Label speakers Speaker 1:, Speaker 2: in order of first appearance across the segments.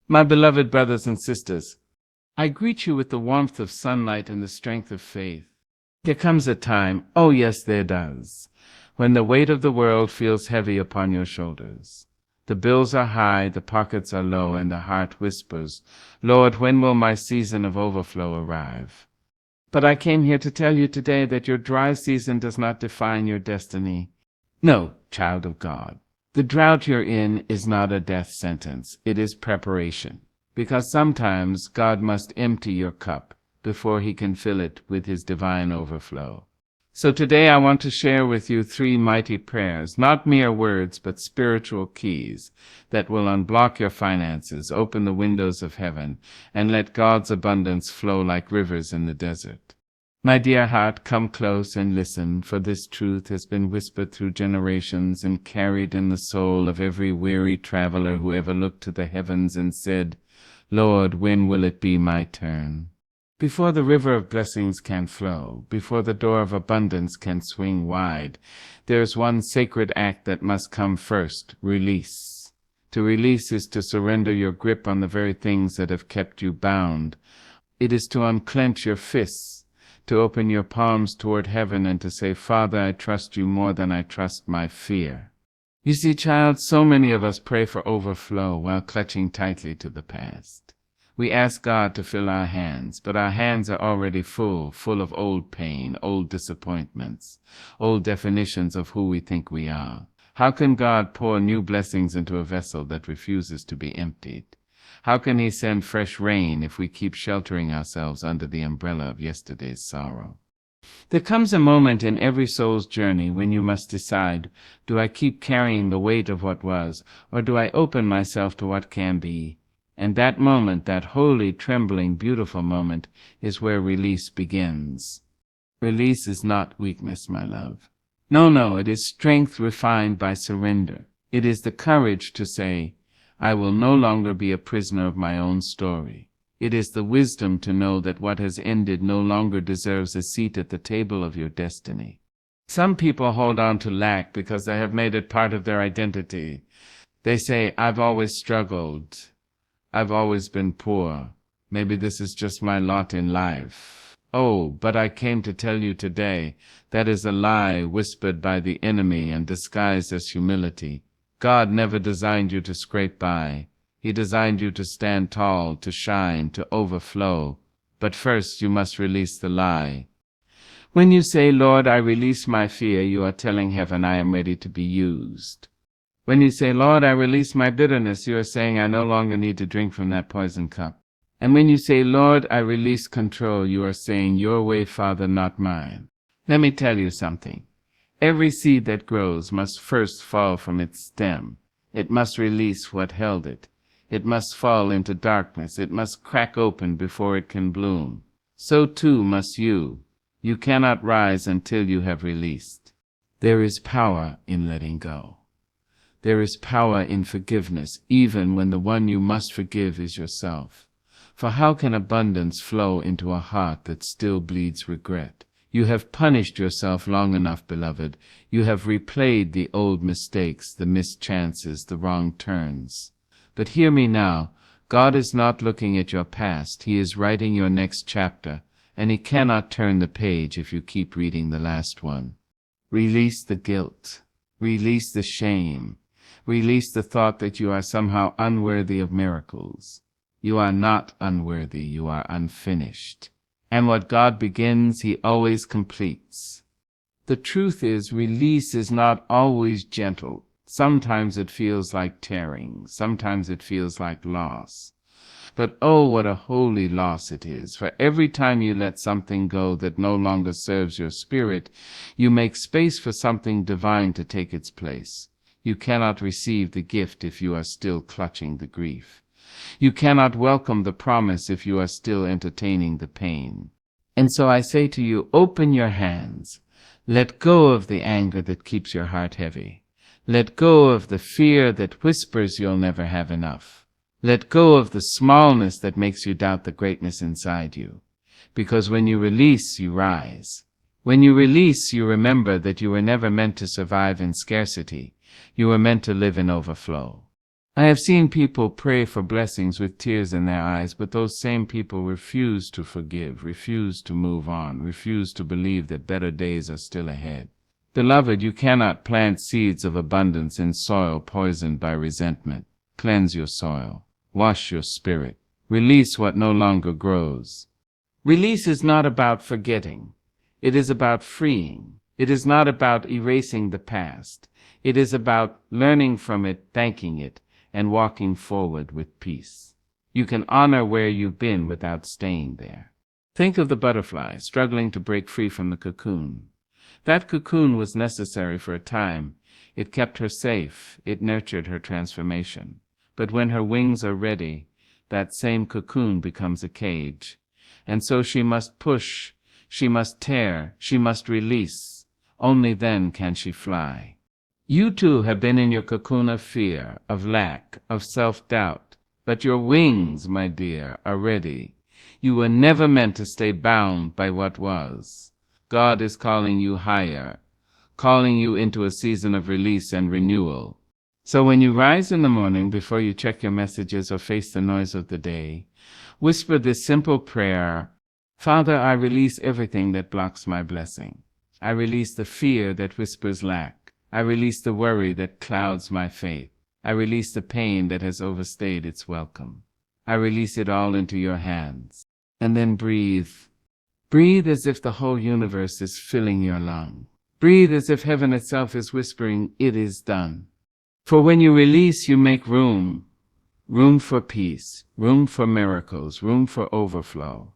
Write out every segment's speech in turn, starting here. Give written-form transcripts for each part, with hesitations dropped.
Speaker 1: My beloved brothers and sisters, I greet you with the warmth of sunlight and the strength of faith. There comes a time, oh yes there does, when the weight of the world feels heavy upon your shoulders. The bills are high, the pockets are low, and the heart whispers, Lord, when will my season of overflow arrive? But I came here to tell you today that your dry season does not define your destiny. No, child of God. The drought you're in is not a death sentence. It is preparation. Because sometimes God must empty your cup before he can fill it with his divine overflow. So today I want to share with you 3 mighty prayers, not mere words, but spiritual keys that will unblock your finances, open the windows of heaven, and let God's abundance flow like rivers in the desert. My dear heart, come close and listen, for this truth has been whispered through generations and carried in the soul of every weary traveler who ever looked to the heavens and said, Lord, when will it be my turn? Before the river of blessings can flow, before the door of abundance can swing wide, there's one sacred act that must come first: release. To release is to surrender your grip on the very things that have kept you bound. It is to unclench your fists, to open your palms toward heaven and to say, Father, I trust you more than I trust my fear. You see, child, so many of us pray for overflow while clutching tightly to the past. We ask God to fill our hands, but our hands are already full of old pain, old disappointments, old definitions of who we think we are. How can God pour new blessings into a vessel that refuses to be emptied? How can he send fresh rain if we keep sheltering ourselves under the umbrella of yesterday's sorrow? There comes a moment in every soul's journey when you must decide, do I keep carrying the weight of what was, or do I open myself to what can be? And that moment, that holy, trembling, beautiful moment, is where release begins. Release is not weakness, my love. No, it is strength refined by surrender. It is the courage to say, I will no longer be a prisoner of my own story. It is the wisdom to know that what has ended no longer deserves a seat at the table of your destiny. Some people hold on to lack because they have made it part of their identity. They say, I've always struggled. I've always been poor. Maybe this is just my lot in life. Oh, but I came to tell you today, that is a lie whispered by the enemy and disguised as humility. God never designed you to scrape by. He designed you to stand tall, to shine, to overflow. But first you must release the lie. When you say, Lord, I release my fear, you are telling heaven, I am ready to be used. When you say, Lord, I release my bitterness, you are saying, I no longer need to drink from that poison cup. And when you say, Lord, I release control, you are saying, your way, Father, not mine. Let me tell you something. Every seed that grows must first fall from its stem. It must release what held it. It must fall into darkness. It must crack open before it can bloom. So too must you. You cannot rise until you have released. There is power in letting go. There is power in forgiveness, even when the one you must forgive is yourself. For how can abundance flow into a heart that still bleeds regret? You have punished yourself long enough, beloved. You have replayed the old mistakes, the missed chances, the wrong turns. But hear me now. God is not looking at your past. He is writing your next chapter, and he cannot turn the page if you keep reading the last one. Release the guilt. Release the shame. Release the thought that you are somehow unworthy of miracles. You are not unworthy, you are unfinished. And what God begins, he always completes. The truth is, release is not always gentle. Sometimes it feels like tearing. Sometimes it feels like loss. But oh, what a holy loss it is. For every time you let something go that no longer serves your spirit, you make space for something divine to take its place. You cannot receive the gift if you are still clutching the grief. You cannot welcome the promise if you are still entertaining the pain. And so I say to you, open your hands. Let go of the anger that keeps your heart heavy. Let go of the fear that whispers you'll never have enough. Let go of the smallness that makes you doubt the greatness inside you. Because when you release, you rise. When you release, you remember that you were never meant to survive in scarcity. You were meant to live in overflow. I have seen people pray for blessings with tears in their eyes, but those same people refuse to forgive, refuse to move on, refuse to believe that better days are still ahead. Beloved, you cannot plant seeds of abundance in soil poisoned by resentment. Cleanse your soil. Wash your spirit. Release what no longer grows. Release is not about forgetting. It is about freeing. It is not about erasing the past. It is about learning from it, thanking it, and walking forward with peace. You can honor where you've been without staying there. Think of the butterfly struggling to break free from the cocoon. That cocoon was necessary for a time. It kept her safe. It nurtured her transformation. But when her wings are ready, that same cocoon becomes a cage. And so she must push, she must tear, she must release. Only then can she fly. You too have been in your cocoon of fear, of lack, of self-doubt. But your wings, my dear, are ready. You were never meant to stay bound by what was. God is calling you higher, calling you into a season of release and renewal. So when you rise in the morning, before you check your messages or face the noise of the day, whisper this simple prayer: Father, I release everything that blocks my blessing. I release the fear that whispers lack. I release the worry that clouds my faith. I release the pain that has overstayed its welcome. I release it all into your hands. And then breathe. Breathe as if the whole universe is filling your lung. Breathe as if heaven itself is whispering, it is done. For when you release, you make room. Room for peace, room for miracles, room for overflow.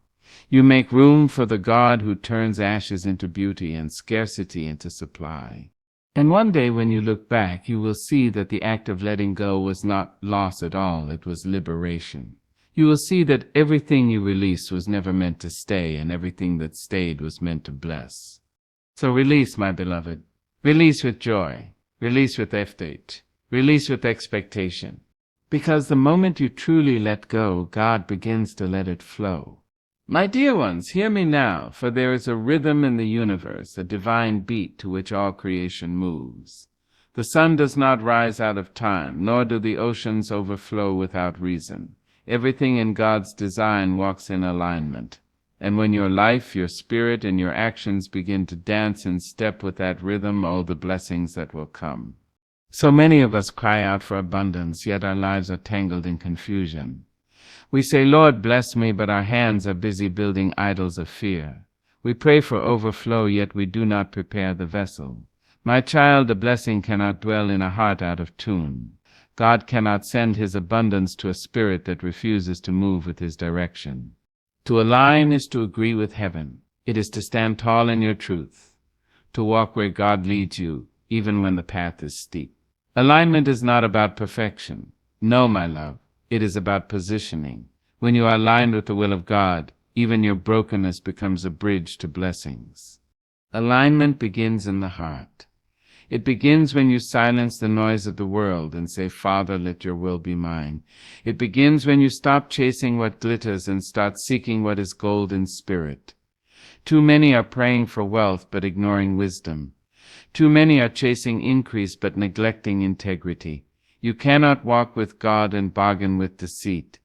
Speaker 1: You make room for the God who turns ashes into beauty and scarcity into supply. And one day when you look back, you will see that the act of letting go was not loss at all, it was liberation. You will see that everything you released was never meant to stay, and everything that stayed was meant to bless. So release, my beloved. Release with joy. Release with effort. Release with expectation. Because the moment you truly let go, God begins to let it flow. My dear ones, hear me now, for there is a rhythm in the universe, a divine beat to which all creation moves. The sun does not rise out of time, nor do the oceans overflow without reason. Everything in God's design walks in alignment. And when your life, your spirit, and your actions begin to dance in step with that rhythm, oh, the blessings that will come. So many of us cry out for abundance, yet our lives are tangled in confusion. We say, Lord, bless me, but our hands are busy building idols of fear. We pray for overflow, yet we do not prepare the vessel. My child, a blessing cannot dwell in a heart out of tune. God cannot send his abundance to a spirit that refuses to move with his direction. To align is to agree with heaven. It is to stand tall in your truth, to walk where God leads you, even when the path is steep. Alignment is not about perfection. No, my love, it is about positioning. When you are aligned with the will of God, even your brokenness becomes a bridge to blessings. Alignment begins in the heart. It begins when you silence the noise of the world and say, Father, let your will be mine. It begins when you stop chasing what glitters and start seeking what is gold in spirit. Too many are praying for wealth but ignoring wisdom. Too many are chasing increase but neglecting integrity. You cannot walk with God and bargain with deceit.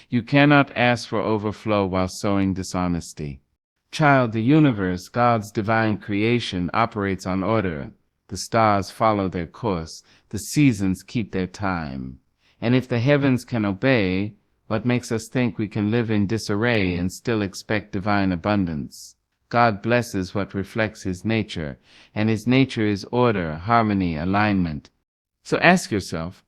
Speaker 1: You cannot ask for overflow while sowing dishonesty. Child, the universe, God's divine creation, operates on order. The stars follow their course. The seasons keep their time. And if the heavens can obey, what makes us think we can live in disarray and still expect divine abundance? God blesses what reflects his nature, and his nature is order, harmony, alignment. So ask yourself,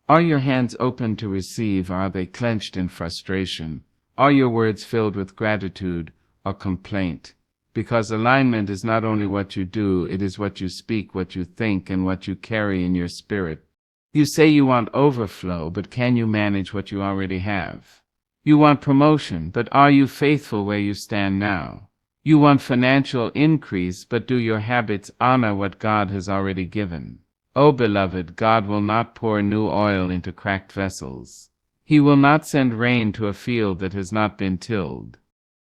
Speaker 1: are your hands open to receive, or are they clenched in frustration? Are your words filled with gratitude or complaint? Because alignment is not only what you do, it is what you speak, what you think, and what you carry in your spirit. You say you want overflow, but can you manage what you already have? You want promotion, but are you faithful where you stand now? You want financial increase, but do your habits honor what God has already given? Oh, beloved, God will not pour new oil into cracked vessels. He will not send rain to a field that has not been tilled.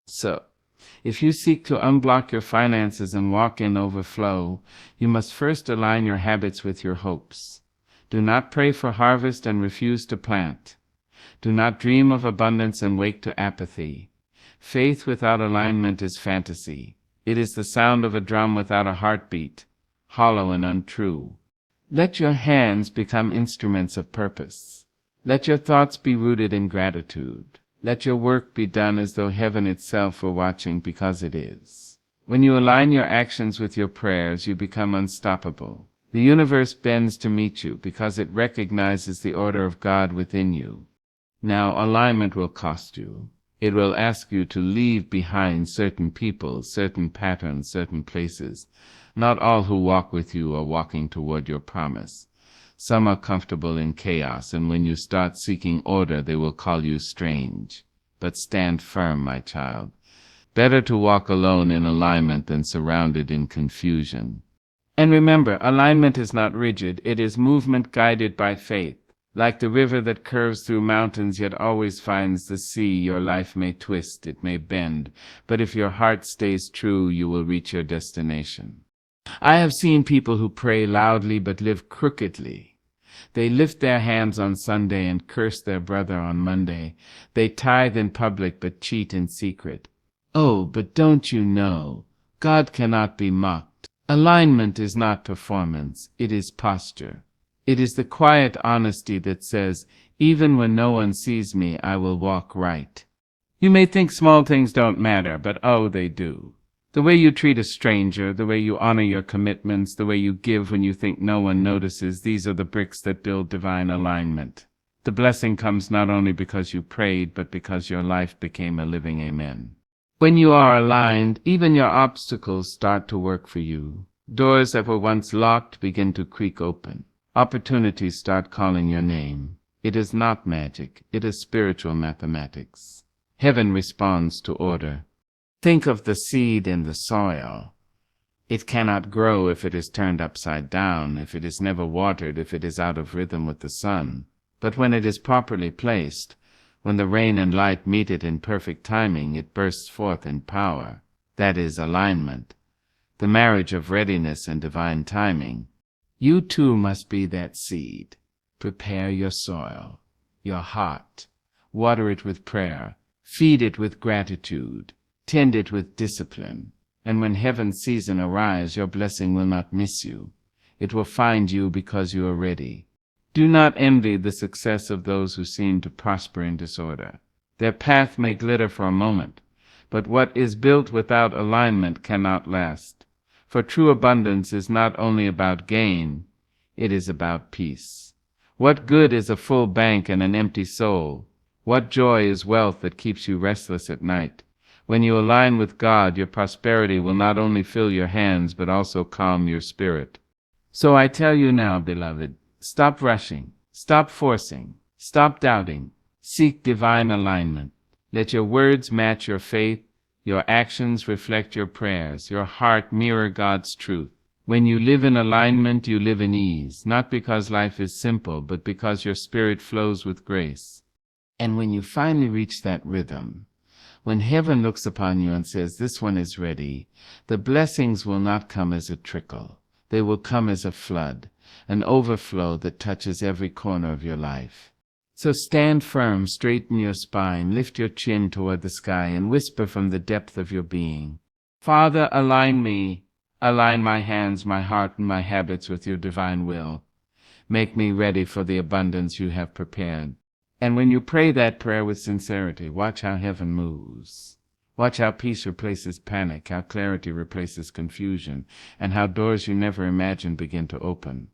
Speaker 1: So, if you seek to unblock your finances and walk in overflow, you must first align your habits with your hopes. Do not pray for harvest and refuse to plant. Do not dream of abundance and wake to apathy. Faith without alignment is fantasy. It is the sound of a drum without a heartbeat, hollow and untrue. Let your hands become instruments of purpose. Let your thoughts be rooted in gratitude. Let your work be done as though heaven itself were watching, because it is. When you align your actions with your prayers, you become unstoppable. The universe bends to meet you because it recognizes the order of God within you. Now, alignment will cost you. It will ask you to leave behind certain people, certain patterns, certain places. Not all who walk with you are walking toward your promise. Some are comfortable in chaos, and when you start seeking order, they will call you strange. But stand firm, my child. Better to walk alone in alignment than surrounded in confusion. And remember, alignment is not rigid. It is movement guided by faith. Like the river that curves through mountains yet always finds the sea, your life may twist, it may bend, but if your heart stays true, you will reach your destination. I have seen people who pray loudly but live crookedly. They lift their hands on Sunday and curse their brother on Monday. They tithe in public but cheat in secret. Oh, but don't you know, God cannot be mocked. Alignment is not performance, it is posture. It is the quiet honesty that says, even when no one sees me, I will walk right. You may think small things don't matter, but oh, they do. The way you treat a stranger, the way you honor your commitments, the way you give when you think no one notices, these are the bricks that build divine alignment. The blessing comes not only because you prayed, but because your life became a living amen. When you are aligned, even your obstacles start to work for you. Doors that were once locked begin to creak open. Opportunities start calling your name. It is not magic, it is spiritual mathematics. Heaven responds to order. Think of the seed in the soil. It cannot grow if it is turned upside down, if it is never watered, if it is out of rhythm with the sun. But when it is properly placed, when the rain and light meet it in perfect timing, it bursts forth in power. That is alignment, the marriage of readiness and divine timing. You too must be that seed. Prepare your soil, your heart. Water it with prayer. Feed it with gratitude. Tend it with discipline. And when heaven's season arrives, your blessing will not miss you. It will find you because you are ready. Do not envy the success of those who seem to prosper in disorder. Their path may glitter for a moment, but what is built without alignment cannot last. For true abundance is not only about gain, it is about peace. What good is a full bank and an empty soul? What joy is wealth that keeps you restless at night? When you align with God, your prosperity will not only fill your hands, but also calm your spirit. So I tell you now, beloved, stop rushing, stop forcing, stop doubting. Seek divine alignment. Let your words match your faith, your actions reflect your prayers, your heart mirror God's truth. When you live in alignment, you live in ease, not because life is simple, but because your spirit flows with grace. And when you finally reach that rhythm, when heaven looks upon you and says, this one is ready, the blessings will not come as a trickle. They will come as a flood, an overflow that touches every corner of your life. So stand firm, straighten your spine, lift your chin toward the sky, and whisper from the depth of your being, Father, align me. Align my hands, my heart, and my habits with your divine will. Make me ready for the abundance you have prepared. And when you pray that prayer with sincerity, watch how heaven moves. Watch how peace replaces panic, how clarity replaces confusion, and how doors you never imagined begin to open.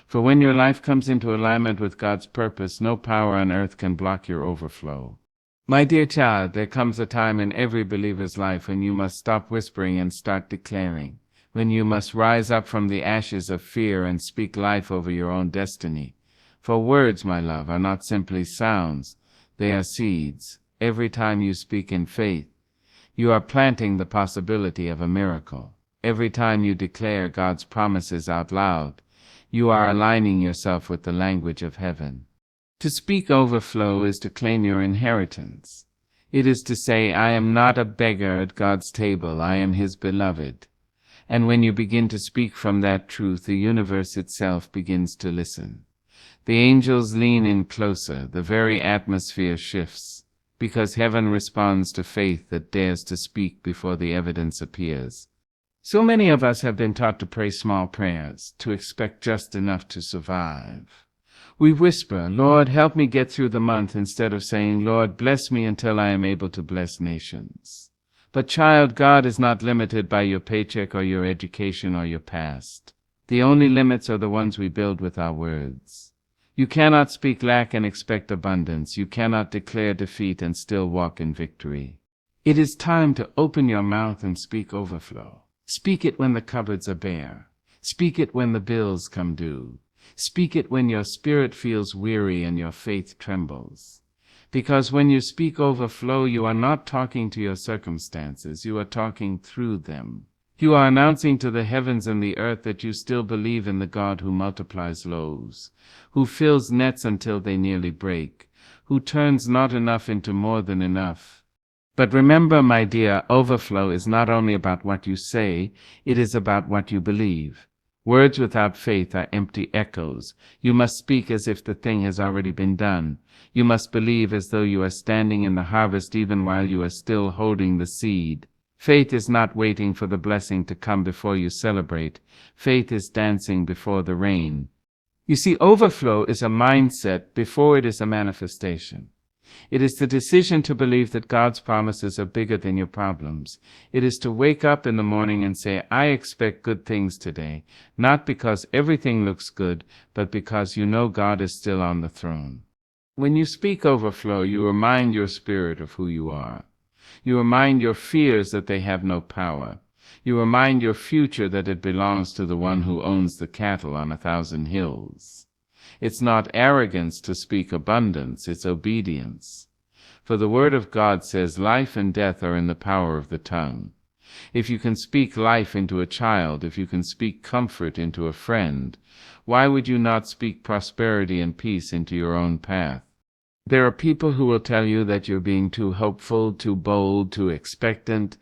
Speaker 1: For when your life comes into alignment with God's purpose, no power on earth can block your overflow. My dear child, there comes a time in every believer's life when you must stop whispering and start declaring, when you must rise up from the ashes of fear and speak life over your own destiny. For words, my love, are not simply sounds, they are seeds. Every time you speak in faith, you are planting the possibility of a miracle. Every time you declare God's promises out loud, you are aligning yourself with the language of heaven. To speak overflow is to claim your inheritance. It is to say, I am not a beggar at God's table, I am His beloved. And when you begin to speak from that truth, the universe itself begins to listen. The angels lean in closer, the very atmosphere shifts, because heaven responds to faith that dares to speak before the evidence appears. So many of us have been taught to pray small prayers, to expect just enough to survive. We whisper, "Lord, help me get through the month," instead of saying, "Lord, bless me until I am able to bless nations." But child, God is not limited by your paycheck or your education or your past. The only limits are the ones we build with our words. You cannot speak lack and expect abundance. You cannot declare defeat and still walk in victory. It is time to open your mouth and speak overflow. Speak it when the cupboards are bare. Speak it when the bills come due. Speak it when your spirit feels weary and your faith trembles. Because when you speak overflow, you are not talking to your circumstances, you are talking through them. You are announcing to the heavens and the earth that you still believe in the God who multiplies loaves, who fills nets until they nearly break, who turns not enough into more than enough. But remember, my dear, overflow is not only about what you say, it is about what you believe. Words without faith are empty echoes. You must speak as if the thing has already been done. You must believe as though you are standing in the harvest even while you are still holding the seed. Faith is not waiting for the blessing to come before you celebrate. Faith is dancing before the rain. You see, overflow is a mindset before it is a manifestation. It is the decision to believe that God's promises are bigger than your problems. It is to wake up in the morning and say, "I expect good things today," not because everything looks good, but because you know God is still on the throne. When you speak overflow, you remind your spirit of who you are. You remind your fears that they have no power. You remind your future that it belongs to the one who owns the cattle on 1,000 hills. It's not arrogance to speak abundance, it's obedience. For the word of God says life and death are in the power of the tongue. If you can speak life into a child, if you can speak comfort into a friend, why would you not speak prosperity and peace into your own path? There are people who will tell you that you're being too hopeful, too bold, too expectant.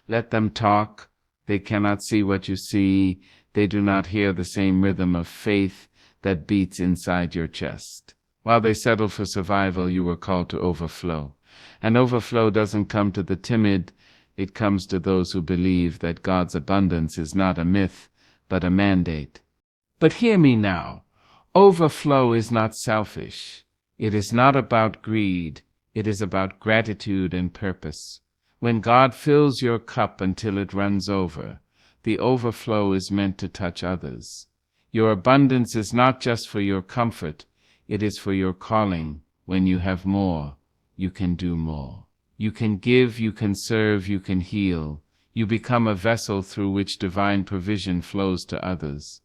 Speaker 1: Let them talk. They cannot see what you see. They do not hear the same rhythm of faith that beats inside your chest. While they settle for survival, you were called to overflow. And overflow doesn't come to the timid, it comes to those who believe that God's abundance is not a myth, but a mandate. But hear me now. Overflow is not selfish. It is not about greed. It is about gratitude and purpose. When God fills your cup until it runs over, the overflow is meant to touch others. Your abundance is not just for your comfort, it is for your calling. When you have more, you can do more. You can give, you can serve, you can heal. You become a vessel through which divine provision flows to others.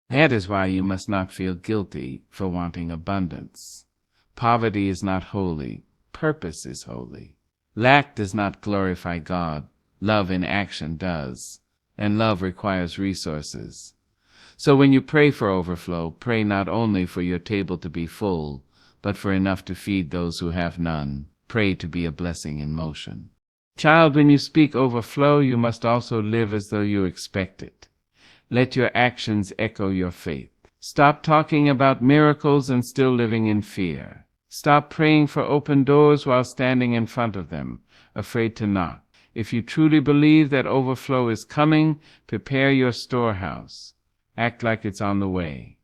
Speaker 1: That is why you must not feel guilty for wanting abundance. Poverty is not holy, purpose is holy. Lack does not glorify God, love in action does, and love requires resources. So when you pray for overflow, pray not only for your table to be full, but for enough to feed those who have none. Pray to be a blessing in motion. Child, when you speak overflow, you must also live as though you expect it. Let your actions echo your faith. Stop talking about miracles and still living in fear. Stop praying for open doors while standing in front of them, afraid to knock. If you truly believe that overflow is coming, prepare your storehouse. Act like it's on the way.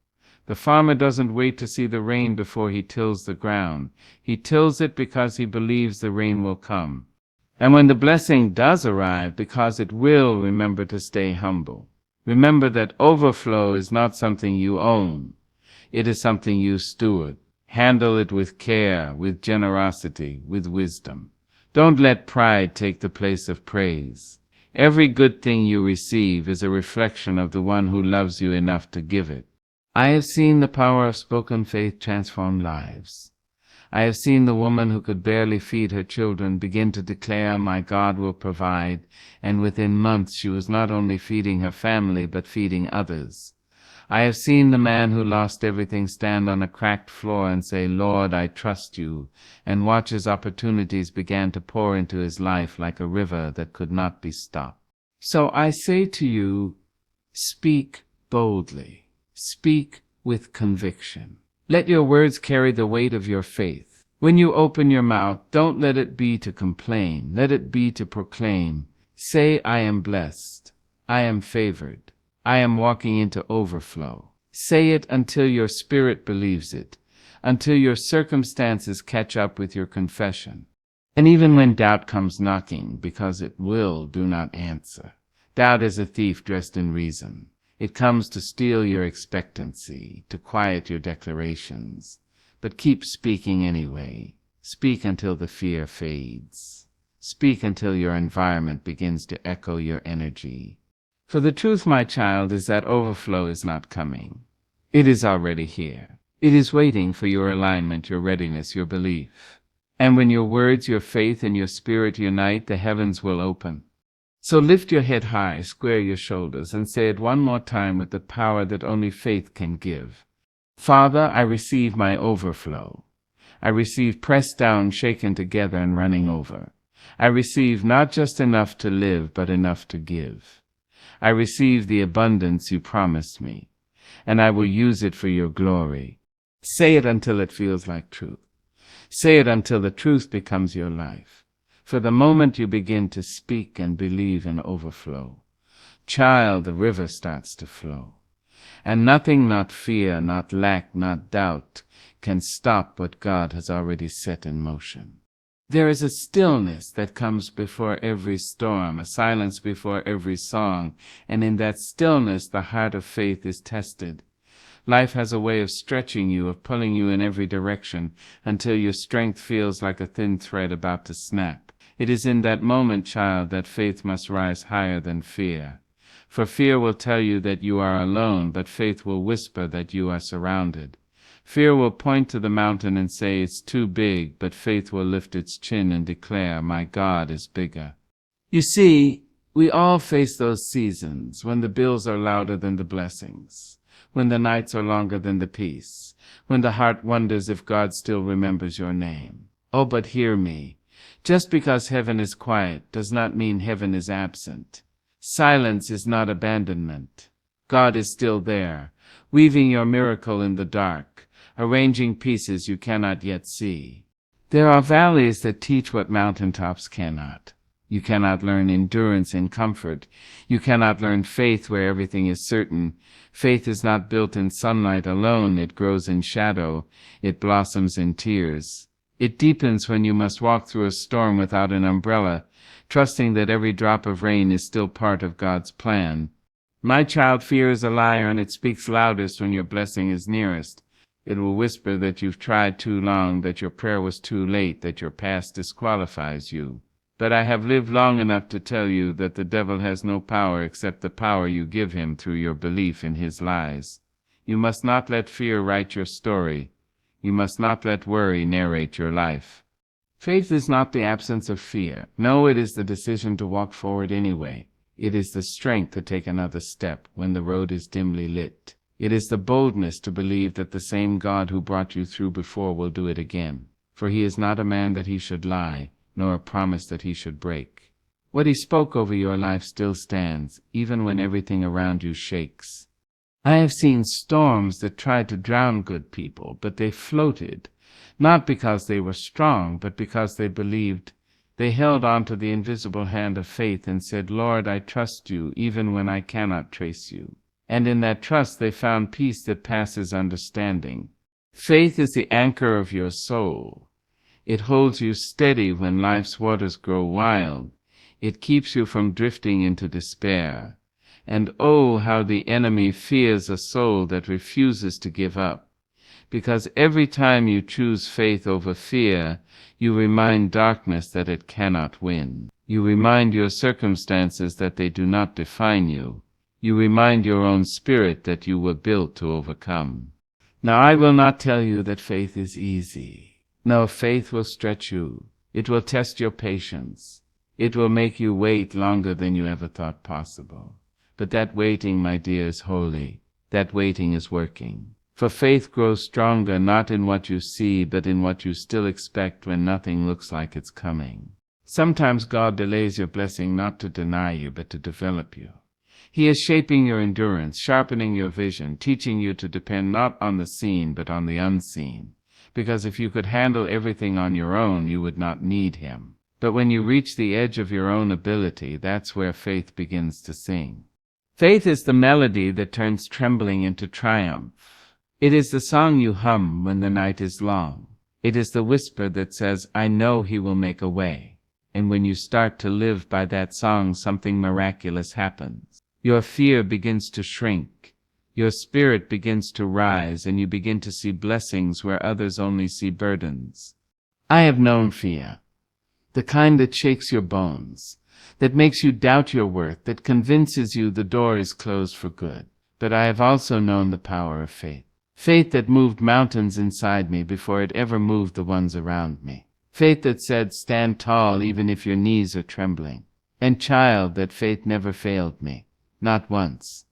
Speaker 1: The farmer doesn't wait to see the rain before he tills the ground. He tills it because he believes the rain will come. And when the blessing does arrive, because it will, remember to stay humble. Remember that overflow is not something you own. It is something you steward. Handle it with care, with generosity, with wisdom. Don't let pride take the place of praise. Every good thing you receive is a reflection of the one who loves you enough to give it. I have seen the power of spoken faith transform lives. I have seen the woman who could barely feed her children begin to declare, "My God will provide," and within months she was not only feeding her family but feeding others. I have seen the man who lost everything stand on a cracked floor and say, "Lord, I trust you," and watch as opportunities began to pour into his life like a river that could not be stopped. So I say to you, speak boldly. Speak with conviction. Let your words carry the weight of your faith. When you open your mouth, don't let it be to complain. Let it be to proclaim. Say, I am blessed. I am favored. I am walking into overflow. Say it until your spirit believes it, until your circumstances catch up with your confession. And even when doubt comes knocking, because it will, do not answer. Doubt is a thief dressed in reason. It comes to steal your expectancy, to quiet your declarations. But keep speaking anyway. Speak until the fear fades. Speak until your environment begins to echo your energy. For the truth, my child, is that overflow is not coming. It is already here. It is waiting for your alignment, your readiness, your belief. And when your words, your faith, and your spirit unite, the heavens will open. So lift your head high, square your shoulders, and say it one more time with the power that only faith can give. Father, I receive my overflow. I receive pressed down, shaken together, and running over. I receive not just enough to live, but enough to give. I receive the abundance you promised me, and I will use it for your glory. Say it until it feels like truth. Say it until the truth becomes your life. For the moment you begin to speak and believe in overflow, child, the river starts to flow. And nothing, not fear, not lack, not doubt, can stop what God has already set in motion. There is a stillness that comes before every storm, a silence before every song, and in that stillness the heart of faith is tested. Life has a way of stretching you, of pulling you in every direction, until your strength feels like a thin thread about to snap. It is in that moment, child, that faith must rise higher than fear. For fear will tell you that you are alone, but faith will whisper that you are surrounded. Fear will point to the mountain and say it's too big, but faith will lift its chin and declare, my God is bigger. You see, we all face those seasons when the bills are louder than the blessings, when the nights are longer than the peace, when the heart wonders if God still remembers your name. Oh, but hear me. Just because heaven is quiet does not mean heaven is absent. Silence is not abandonment. God is still there, weaving your miracle in the dark, arranging pieces you cannot yet see. There are valleys that teach what mountaintops cannot. You cannot learn endurance in comfort. You cannot learn faith where everything is certain. Faith is not built in sunlight alone. It grows in shadow. It blossoms in tears. It deepens when you must walk through a storm without an umbrella, trusting that every drop of rain is still part of God's plan. My child, fear is a liar, and it speaks loudest when your blessing is nearest. It will whisper that you've tried too long, that your prayer was too late, that your past disqualifies you. But I have lived long enough to tell you that the devil has no power except the power you give him through your belief in his lies. You must not let fear write your story. You must not let worry narrate your life. Faith is not the absence of fear. No, it is the decision to walk forward anyway. It is the strength to take another step when the road is dimly lit. It is the boldness to believe that the same God who brought you through before will do it again. For he is not a man that he should lie, nor a promise that he should break. What he spoke over your life still stands, even when everything around you shakes. I have seen storms that tried to drown good people, but they floated, not because they were strong, but because they believed. They held on to the invisible hand of faith and said, Lord, I trust you, even when I cannot trace you. And in that trust they found peace that passes understanding. Faith is the anchor of your soul. It holds you steady when life's waters grow wild. It keeps you from drifting into despair. And oh, how the enemy fears a soul that refuses to give up. Because every time you choose faith over fear, you remind darkness that it cannot win. You remind your circumstances that they do not define you. You remind your own spirit that you were built to overcome. Now I will not tell you that faith is easy. No, faith will stretch you. It will test your patience. It will make you wait longer than you ever thought possible. But that waiting, my dear, is holy. That waiting is working. For faith grows stronger not in what you see, but in what you still expect when nothing looks like it's coming. Sometimes God delays your blessing not to deny you, but to develop you. He is shaping your endurance, sharpening your vision, teaching you to depend not on the seen but on the unseen. Because if you could handle everything on your own, you would not need him. But when you reach the edge of your own ability, that's where faith begins to sing. Faith is the melody that turns trembling into triumph. It is the song you hum when the night is long. It is the whisper that says, I know he will make a way. And when you start to live by that song, something miraculous happens. Your fear begins to shrink. Your spirit begins to rise, and you begin to see blessings where others only see burdens. I have known fear. The kind that shakes your bones, that makes you doubt your worth, that convinces you the door is closed for good. But I have also known the power of faith. Faith that moved mountains inside me before it ever moved the ones around me. Faith that said, stand tall even if your knees are trembling. And child, that faith never failed me. Not once.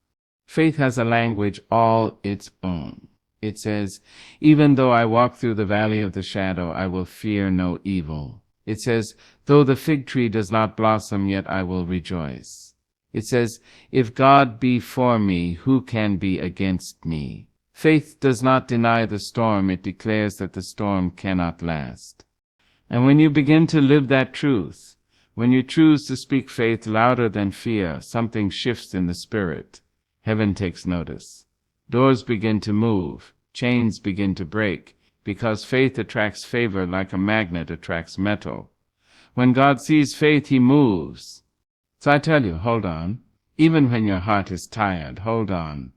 Speaker 1: Faith has a language all its own. It says, even though I walk through the valley of the shadow, I will fear no evil. It says, though the fig tree does not blossom, yet I will rejoice. It says, if God be for me, who can be against me? Faith does not deny the storm, it declares that the storm cannot last. And when you begin to live that truth, when you choose to speak faith louder than fear, something shifts in the spirit. Heaven takes notice. Doors begin to move, chains begin to break, because faith attracts favor like a magnet attracts metal. When God sees faith, he moves. So I tell you, hold on. Even when your heart is tired, hold on.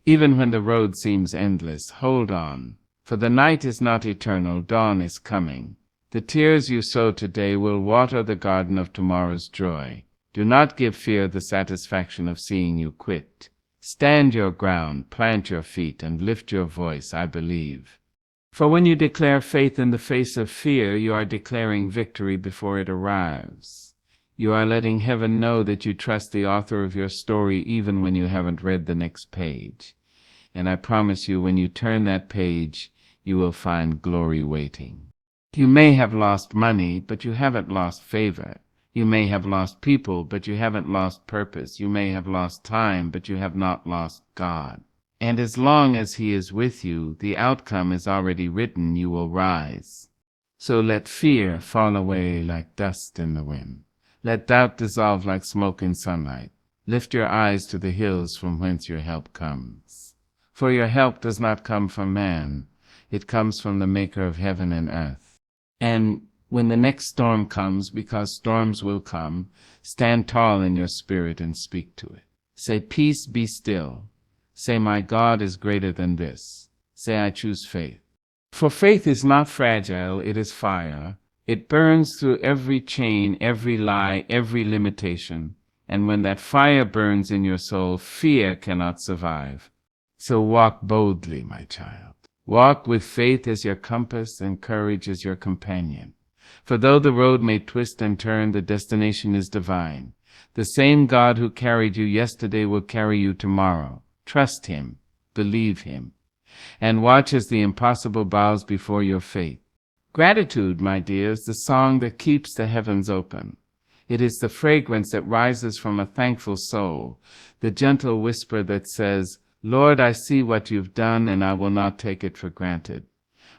Speaker 1: Even when the road seems endless, hold on. For the night is not eternal, dawn is coming. The tears you sow today will water the garden of tomorrow's joy. Do not give fear the satisfaction of seeing you quit. Stand your ground, plant your feet, and lift your voice, I believe. For when you declare faith in the face of fear, you are declaring victory before it arrives. You are letting heaven know that you trust the author of your story even when you haven't read the next page. And I promise you, when you turn that page, you will find glory waiting. You may have lost money, but you haven't lost favor. You may have lost people, but you haven't lost purpose. You may have lost time, but you have not lost God. And as long as he is with you, the outcome is already written, you will rise. So let fear fall away like dust in the wind. Let doubt dissolve like smoke in sunlight. Lift your eyes to the hills from whence your help comes. For your help does not come from man. It comes from the maker of heaven and earth. And when the next storm comes, because storms will come, stand tall in your spirit and speak to it. Say, peace, be still. Say, my God is greater than this. Say, I choose faith. For faith is not fragile, it is fire. It burns through every chain, every lie, every limitation. And when that fire burns in your soul, fear cannot survive. So walk boldly, my child. Walk with faith as your compass and courage as your companion. For though the road may twist and turn, the destination is divine. The same God who carried you yesterday will carry you tomorrow. Trust him, believe him, and watch as the impossible bows before your faith. Gratitude, my dear, is the song that keeps the heavens open. It is the fragrance that rises from a thankful soul, the gentle whisper that says, Lord, I see what you've done, and I will not take it for granted.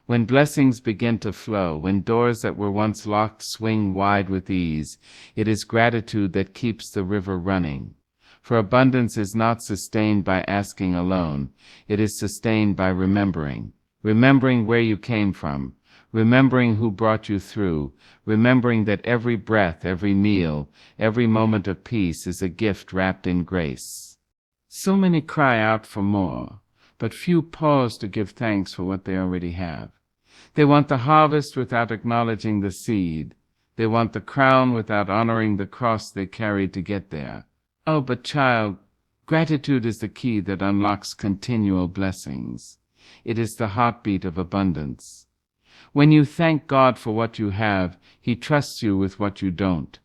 Speaker 1: When blessings begin to flow, when doors that were once locked swing wide with ease, it is gratitude that keeps the river running. For abundance is not sustained by asking alone. It is sustained by remembering. Remembering where you came from. Remembering who brought you through. Remembering that every breath, every meal, every moment of peace is a gift wrapped in grace. So many cry out for more, but few pause to give thanks for what they already have. They want the harvest without acknowledging the seed. They want the crown without honoring the cross they carried to get there. Oh, but child, gratitude is the key that unlocks continual blessings. It is the heartbeat of abundance. When you thank God for what you have, he trusts you with what you don't.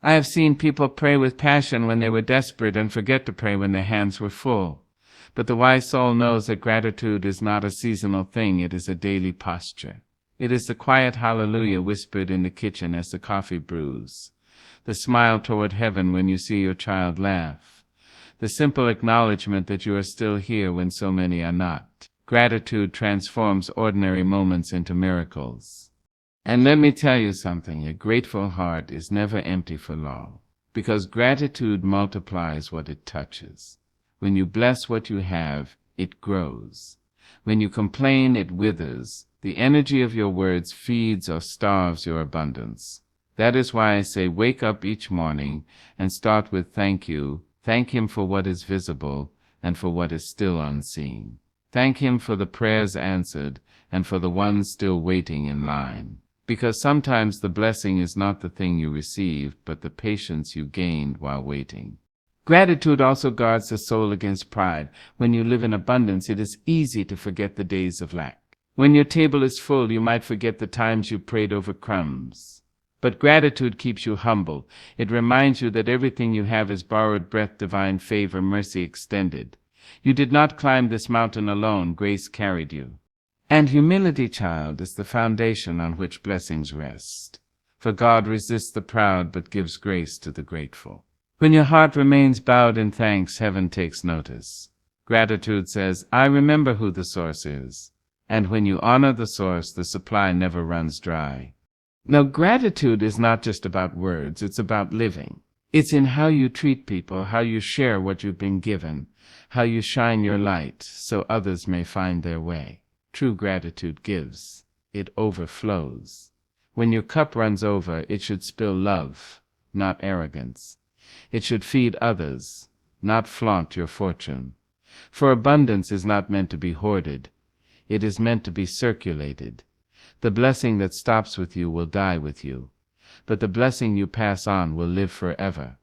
Speaker 1: I have seen people pray with passion when they were desperate and forget to pray when their hands were full. But the wise soul knows that gratitude is not a seasonal thing, it is a daily posture. It is the quiet hallelujah whispered in the kitchen as the coffee brews. The smile toward heaven when you see your child laugh. the simple acknowledgement that you are still here when so many are not. Gratitude transforms ordinary moments into miracles. And let me tell you something, a grateful heart is never empty for long, because gratitude multiplies what it touches. When you bless what you have, it grows. When you complain, it withers. The energy of your words feeds or starves your abundance. That is why I say wake up each morning and start with thank you. Thank Him for what is visible and for what is still unseen. Thank Him for the prayers answered and for the ones still waiting in line. Because sometimes the blessing is not the thing you received, but the patience you gained while waiting. Gratitude also guards the soul against pride. When you live in abundance, it is easy to forget the days of lack. When your table is full, you might forget the times you prayed over crumbs. But gratitude keeps you humble. It reminds you that everything you have is borrowed breath, divine favor, mercy extended. You did not climb this mountain alone. Grace carried you. And humility, child, is the foundation on which blessings rest. For God resists the proud but gives grace to the grateful. When your heart remains bowed in thanks, heaven takes notice. Gratitude says, I remember who the source is. And when you honor the source, the supply never runs dry. Now, gratitude is not just about words, it's about living. It's in how you treat people, how you share what you've been given, how you shine your light so others may find their way. True gratitude gives. It overflows. When your cup runs over, it should spill love, not arrogance. It should feed others, not flaunt your fortune. For abundance is not meant to be hoarded. It is meant to be circulated. The blessing that stops with you will die with you, but the blessing you pass on will live forever.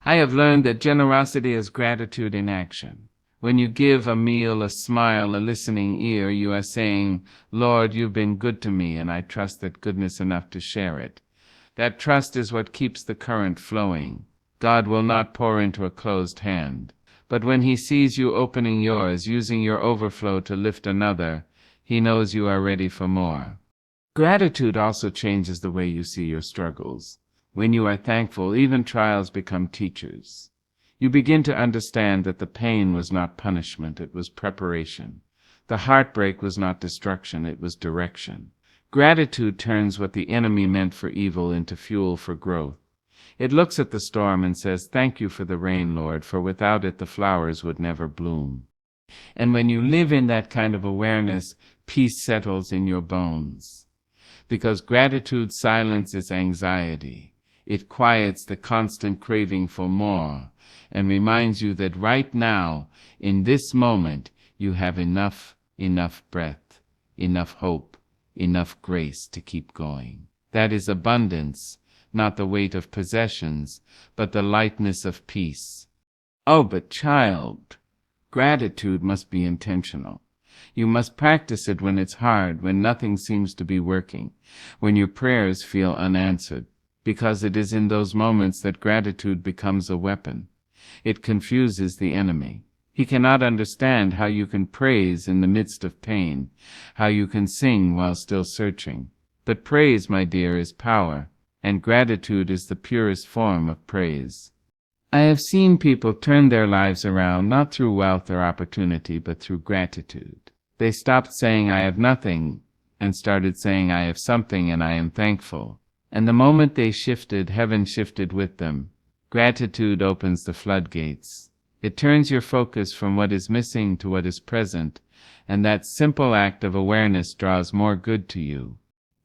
Speaker 1: I have learned that generosity is gratitude in action. When you give a meal, a smile, a listening ear, you are saying, Lord, you've been good to me, and I trust that goodness enough to share it. That trust is what keeps the current flowing. God will not pour into a closed hand. But when He sees you opening yours, using your overflow to lift another, He knows you are ready for more. Gratitude also changes the way you see your struggles. When you are thankful, even trials become teachers. You begin to understand that the pain was not punishment, it was preparation. The heartbreak was not destruction, it was direction. Gratitude turns what the enemy meant for evil into fuel for growth. It looks at the storm and says, thank you for the rain, Lord, for without it the flowers would never bloom. And when you live in that kind of awareness, peace settles in your bones. Because gratitude silences anxiety. It quiets the constant craving for more and reminds you that right now, in this moment, you have enough breath, enough hope, enough grace to keep going. That is abundance, not the weight of possessions, but the lightness of peace. Oh, but child, gratitude must be intentional. You must practice it when it's hard, when nothing seems to be working, when your prayers feel unanswered, because it is in those moments that gratitude becomes a weapon. It confuses the enemy. He cannot understand how you can praise in the midst of pain, how you can sing while still searching. But praise, my dear, is power, and gratitude is the purest form of praise. I have seen people turn their lives around not through wealth or opportunity, but through gratitude. They stopped saying, I have nothing, and started saying, I have something and I am thankful. And the moment they shifted, heaven shifted with them. Gratitude opens the floodgates. It turns your focus from what is missing to what is present, and that simple act of awareness draws more good to you.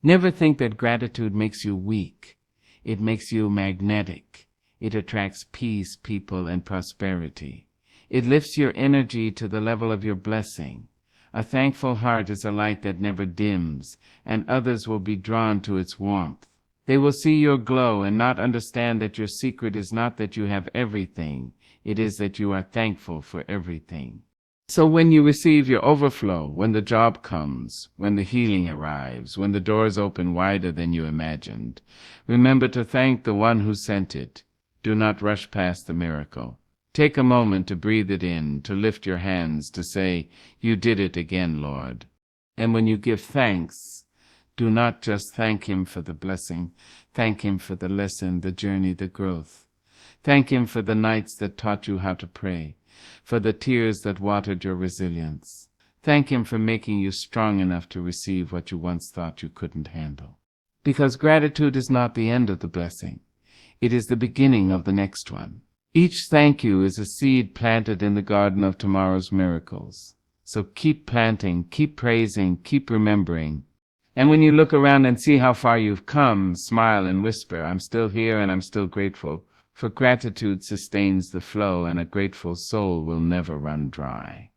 Speaker 1: Never think that gratitude makes you weak. It makes you magnetic. It attracts peace, people, and prosperity. It lifts your energy to the level of your blessing. A thankful heart is a light that never dims, and others will be drawn to its warmth. They will see your glow and not understand that your secret is not that you have everything. It is that you are thankful for everything. So when you receive your overflow, when the job comes, when the healing arrives, when the doors open wider than you imagined, remember to thank the one who sent it. Do not rush past the miracle. Take a moment to breathe it in, to lift your hands, to say, you did it again, Lord. And when you give thanks, do not just thank Him for the blessing. Thank Him for the lesson, the journey, the growth. Thank Him for the nights that taught you how to pray, for the tears that watered your resilience. Thank Him for making you strong enough to receive what you once thought you couldn't handle. Because gratitude is not the end of the blessing. It is the beginning of the next one. Each thank you is a seed planted in the garden of tomorrow's miracles. So keep planting, keep praising, keep remembering. And when you look around and see how far you've come, smile and whisper, I'm still here and I'm still grateful. For gratitude sustains the flow, and a grateful soul will never run dry.